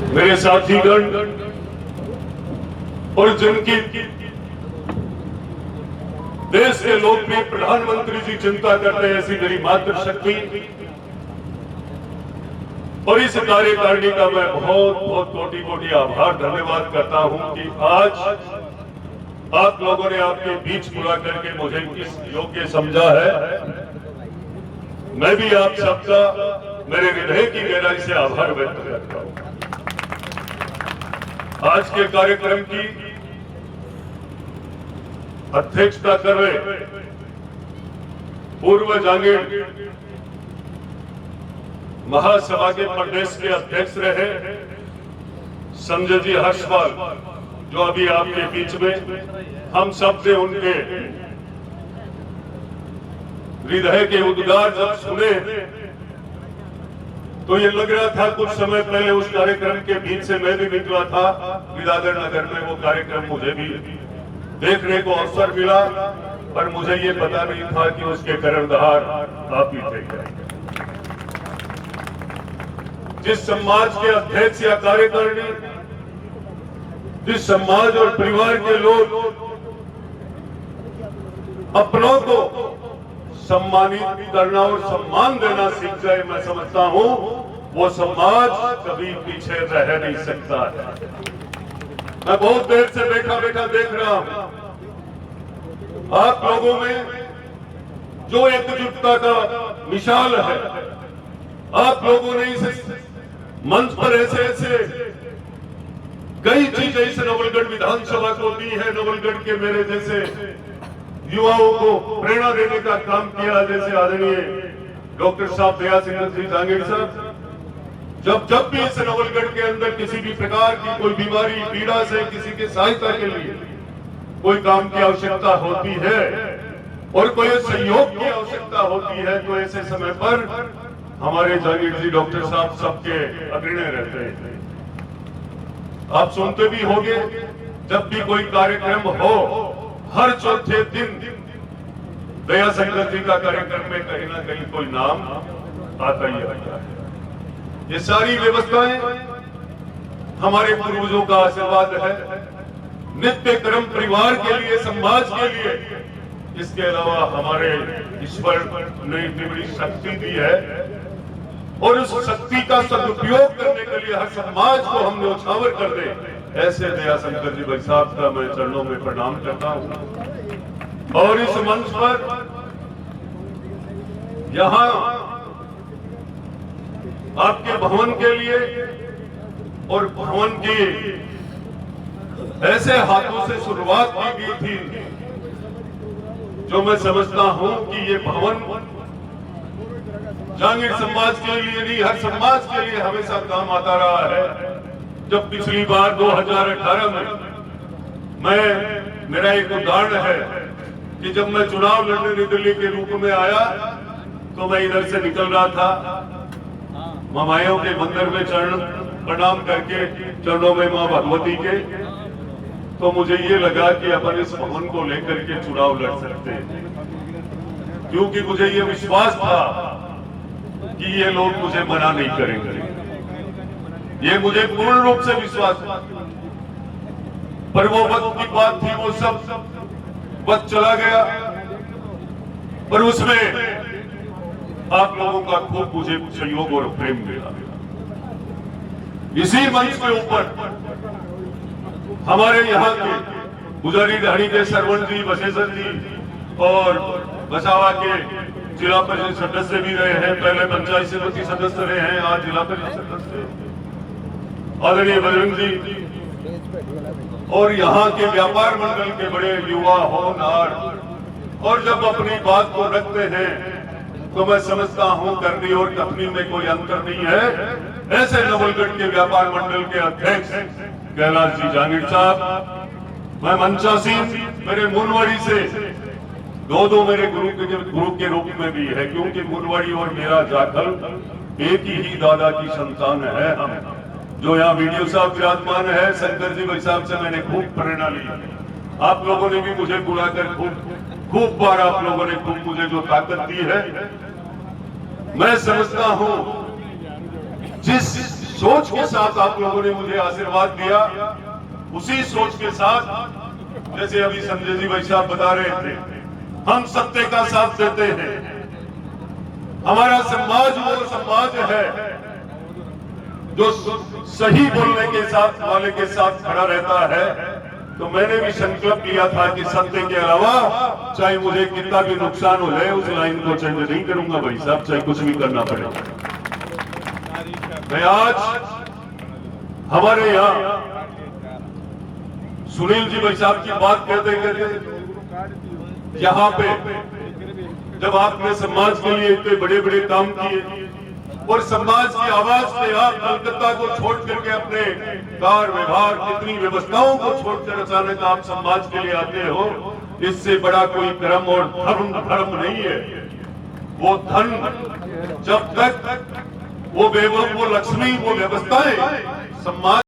मेरे साथीगण और जिनकी देश के लोकप्रिय प्रधानमंत्री जी चिंता करते हैं, ऐसी मेरी मातृशक्ति और इस कार्यकारिणी का मैं बहुत बहुत कोटि कोटि आभार धन्यवाद करता हूं कि आज आप लोगों ने आपके बीच बुला करके मुझे इस योग्य समझा है। मैं भी आप सबका मेरे हृदय की गहराई से आभार व्यक्त करता हूं। आज के कार्यक्रम की अध्यक्षता कर रहे पूर्व जांगीर महासभा के प्रदेश के अध्यक्ष रहे संजय जी हर्षपाल, जो अभी आपके बीच में हम सब ने उनके हृदय के उद्गार जब सुने तो ये लग रहा था कुछ समय पहले उस कार्यक्रम के बीच से मैं भी निकला था विरादर नगर में। वो कार्यक्रम मुझे भी देखने को अवसर मिला, पर मुझे ये पता नहीं था कि उसके कर्णधार आप ही थे। जिस समाज के अध्यक्ष या कार्यकारिणी, जिस समाज और परिवार के लोग अपनों को सम्मानित करना और सम्मान देना सीख जाए, मैं समझता हूं वो समाज कभी पीछे रह नहीं सकता है। मैं बहुत देर से बैठा बैठा देख रहा हूं आप लोगों में जो एकजुटता का मिसाल है। आप लोगों ने इस मंच पर ऐसे ऐसे कई चीजें इस नवलगढ़ विधानसभा को दी है। नवलगढ़ के मेरे जैसे युवाओं को प्रेरणा देने का काम किया, जैसे आदरणीय डॉक्टर साहब दया सिंह जी जांगीर साहब। जब भी इस नवलगढ़ के अंदर किसी भी प्रकार की कोई बीमारी पीड़ा से किसी की सहायता के लिए कोई काम की आवश्यकता होती है और कोई सहयोग की आवश्यकता होती है, तो ऐसे समय पर हमारे जांगीर जी डॉक्टर साहब सबके अग्रणी रहते हैं। आप सुनते भी होंगे जब भी कोई कार्यक्रम हो, हर चौथे दिन दया शंकर जी का कार्यक्रम में कहीं ना कहीं कोई नाम आता ही आता है। ये सारी व्यवस्थाएं हमारे पूर्वजों का आशीर्वाद है, नित्य कर्म परिवार के लिए, समाज के लिए। इसके अलावा हमारे ईश्वर ने इतनी बड़ी शक्ति दी है और उस शक्ति का सदुपयोग करने के लिए हर समाज को हम न्यौछावर कर दे, ऐसे दया शंकर जी भाई साहब का मैं चरणों में प्रणाम करता हूं। और इस मंच पर यहां आपके भवन के लिए और भवन की ऐसे हाथों से शुरुआत की गई थी जो मैं समझता हूं कि ये भवन जांगीर समाज के लिए नहीं, हर समाज के लिए हमेशा काम आता रहा है। जब पिछली बार 2018 में मेरा एक उदाहरण है कि जब मैं चुनाव लड़ने नई दिल्ली के रूप में आया तो मैं इधर से निकल रहा था, मामाओं के मंदिर में चरण प्रणाम करके चरणों में मां भगवती के, तो मुझे ये लगा कि अपन इस भवन को लेकर के चुनाव लड़ सकते हैं, क्योंकि मुझे ये विश्वास था कि ये लोग मुझे मना नहीं करेंगे। ये मुझे पूर्ण रूप से विश्वास था, पर वो वक्त की बात थी, वो सब वक्त चला गया। पर उसमें आप लोगों का खूब मुझे सहयोग और प्रेम मिला। इसी मंच के ऊपर हमारे यहाँ के गुजारी धाड़ी के सरवण जी, बसेसर जी और बसावा के जिला परिषद सदस्य भी रहे हैं, पहले पंचायत समिति सदस्य रहे हैं, आज जिला परिषद सदस्य आदरणीय बजरंग जी, और यहाँ के व्यापार मंडल के बड़े युवा होनहार, और जब अपनी बात को रखते हैं तो मैं समझता हूं करनी और कथनी में कोई अंतर नहीं है। ऐसे नवलगढ़ के व्यापार मंडल के अध्यक्ष कैलाश जी जांगीर साहब, मैं मंचासीन मेरे मुनवाड़ी से दो मेरे गुरु के रूप में भी है, क्योंकि मुनवाड़ी और मेरा जाखल एक ही दादा की संतान है। हम जो यहाँ वीडियो साहब विराजमान है, शंकर जी भाई साहब से मैंने खूब प्रेरणा ली। आप लोगों ने भी मुझे बुलाकर खूब बार आप लोगों ने खूब मुझे जो ताकत दी है। मैं समझता हूं जिस सोच के साथ आप लोगों ने मुझे आशीर्वाद दिया, उसी सोच के साथ जैसे अभी संजय जी भाई साहब बता रहे थे, हम सत्य का साथ देते हैं। हमारा समाज वो समाज है जो सही बोलने के साथ वाले के साथ खड़ा रहता है। तो मैंने भी संकल्प लिया था कि सत्य के अलावा चाहे मुझे कितना भी नुकसान हो जाए उस लाइन को चेंज नहीं करूंगा भाई साहब, चाहे कुछ भी करना पड़े। मैं आज हमारे यहाँ सुनील जी भाई साहब की बात करते करते यहाँ पे जब आपने समाज के लिए इतने बड़े बड़े काम किए और समाज की आवाज से आप कलकत्ता को छोड़ करके अपने कार विभाग कितनी व्यवस्थाओं को छोड़कर अचानक आप समाज के लिए आते हो, इससे बड़ा कोई कर्म और धर्म नहीं है। वो धन जब तक वो लक्ष्मी वो व्यवस्थाएं समाज